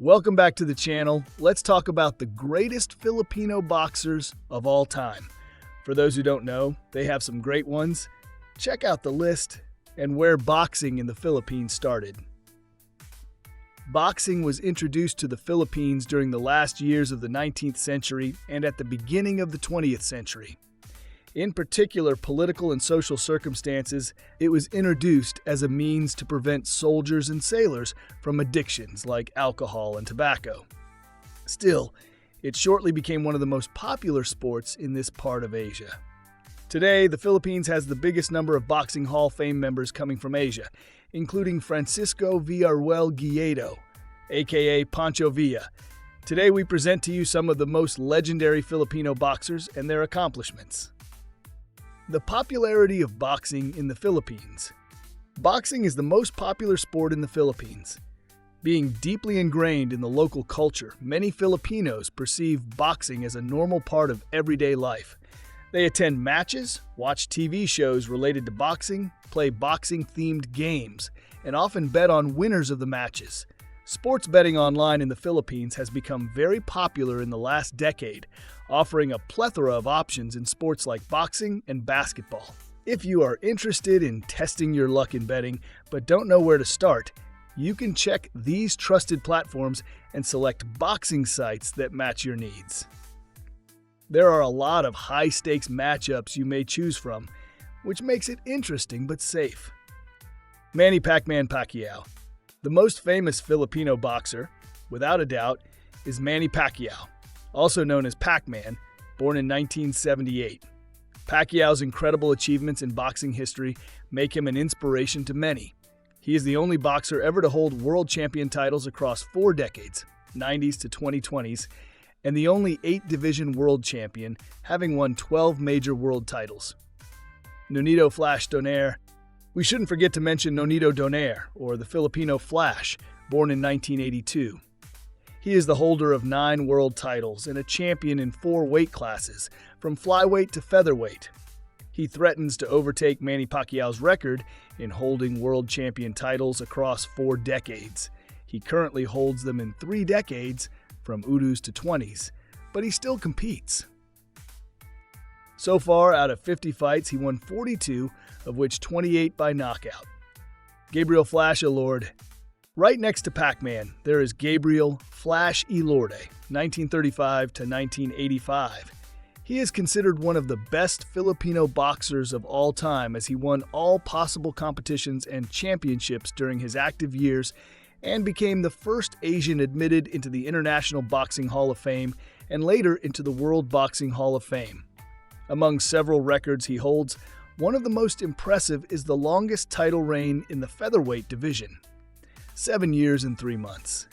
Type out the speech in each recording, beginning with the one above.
Welcome back to the channel. Let's talk about the greatest Filipino boxers of all time. For those who don't know, they have some great ones. Check out the list and where boxing in the Philippines started. Boxing was introduced to the Philippines during the last years of the 19th century and at the beginning of the 20th century. In particular political and social circumstances, it was introduced as a means to prevent soldiers and sailors from addictions like alcohol and tobacco. Still, it shortly became one of the most popular sports in this part of Asia. Today, the Philippines has the biggest number of Boxing Hall of Fame members coming from Asia, including Francisco Villarreal Guedo, aka Pancho Villa. Today, we present to you some of the most legendary Filipino boxers and their accomplishments. The popularity of boxing in the Philippines. Boxing is the most popular sport in the Philippines. Being deeply ingrained in the local culture, many Filipinos perceive boxing as a normal part of everyday life. They attend matches, watch TV shows related to boxing, play boxing-themed games, and often bet on winners of the matches. Sports betting online in the Philippines has become very popular in the last decade, offering a plethora of options in sports like boxing and basketball. If you are interested in testing your luck in betting but don't know where to start, you can check these trusted platforms and select boxing sites that match your needs. There are a lot of high-stakes matchups you may choose from, which makes it interesting but safe. Manny Pacquiao. The most famous Filipino boxer, without a doubt, is Manny Pacquiao, also known as Pac-Man, born in 1978. Pacquiao's incredible achievements in boxing history make him an inspiration to many. He is the only boxer ever to hold world champion titles across 4 decades, 90s to 2020s, and the only 8-division world champion, having won 12 major world titles. Nonito Donaire. We shouldn't forget to mention Nonito Donaire, or the Filipino Flash, born in 1982. He is the holder of 9 world titles and a champion in 4 weight classes, from flyweight to featherweight. He threatens to overtake Manny Pacquiao's record in holding world champion titles across 4 decades. He currently holds them in 3 decades, from Udos to 20s, but he still competes. So far, out of 50 fights, he won 42, of which 28 by knockout. Gabriel Flash Elorde. Right next to Pac-Man, there is Gabriel Flash Elorde, 1935 to 1985. He is considered one of the best Filipino boxers of all time as he won all possible competitions and championships during his active years and became the first Asian admitted into the International Boxing Hall of Fame and later into the World Boxing Hall of Fame. Among several records he holds, one of the most impressive is the longest title reign in the featherweight division, 7 years and 3 months.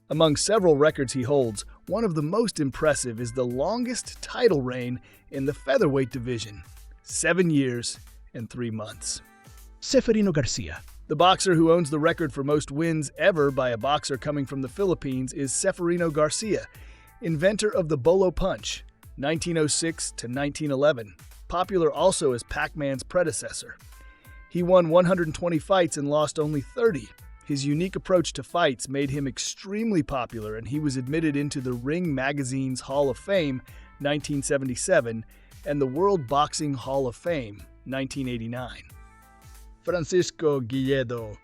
Among several records he holds, one of the most impressive is the longest title reign in the featherweight division, 7 years and 3 months. Sepharino Garcia. The boxer who owns the record for most wins ever by a boxer coming from the Philippines is Sepharino Garcia, inventor of the Bolo Punch, 1906 to 1911, popular also as Pac-Man's predecessor. He won 120 fights and lost only 30. His unique approach to fights made him extremely popular, and he was admitted into the Ring Magazine's Hall of Fame, 1977, and the World Boxing Hall of Fame, 1989. Francisco Guedo,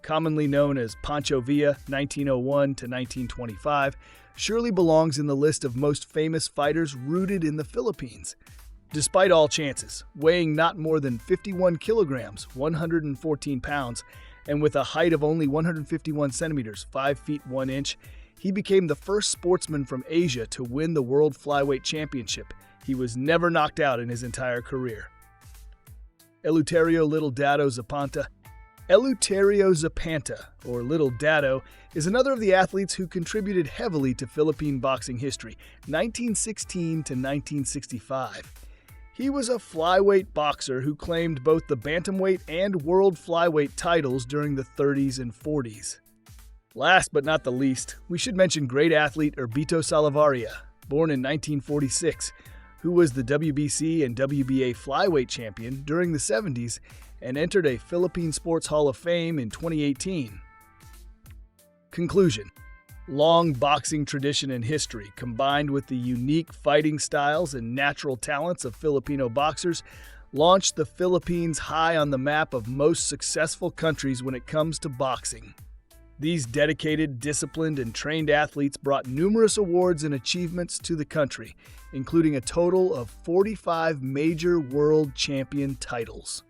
commonly known as Pancho Villa, 1901 to 1925, surely belongs in the list of most famous fighters rooted in the Philippines. Despite all chances, weighing not more than 51 kilograms, 114 pounds, and with a height of only 151 centimeters, 5 feet 1 inch, he became the first sportsman from Asia to win the World Flyweight Championship. He was never knocked out in his entire career. Elutterio Zapanta. Elutterio Zapanta, or Little Dado, is another of the athletes who contributed heavily to Philippine boxing history, 1916 to 1965. He was a flyweight boxer who claimed both the bantamweight and world flyweight titles during the 30s and 40s. Last but not the least, we should mention great athlete Herbito Salavaria, born in 1946, who was the WBC and WBA flyweight champion during the 70s and entered a Philippine Sports Hall of Fame in 2018. Conclusion. Long boxing tradition and history, combined with the unique fighting styles and natural talents of Filipino boxers, launched the Philippines high on the map of most successful countries when it comes to boxing. These dedicated, disciplined, and trained athletes brought numerous awards and achievements to the country, including a total of 45 major world champion titles.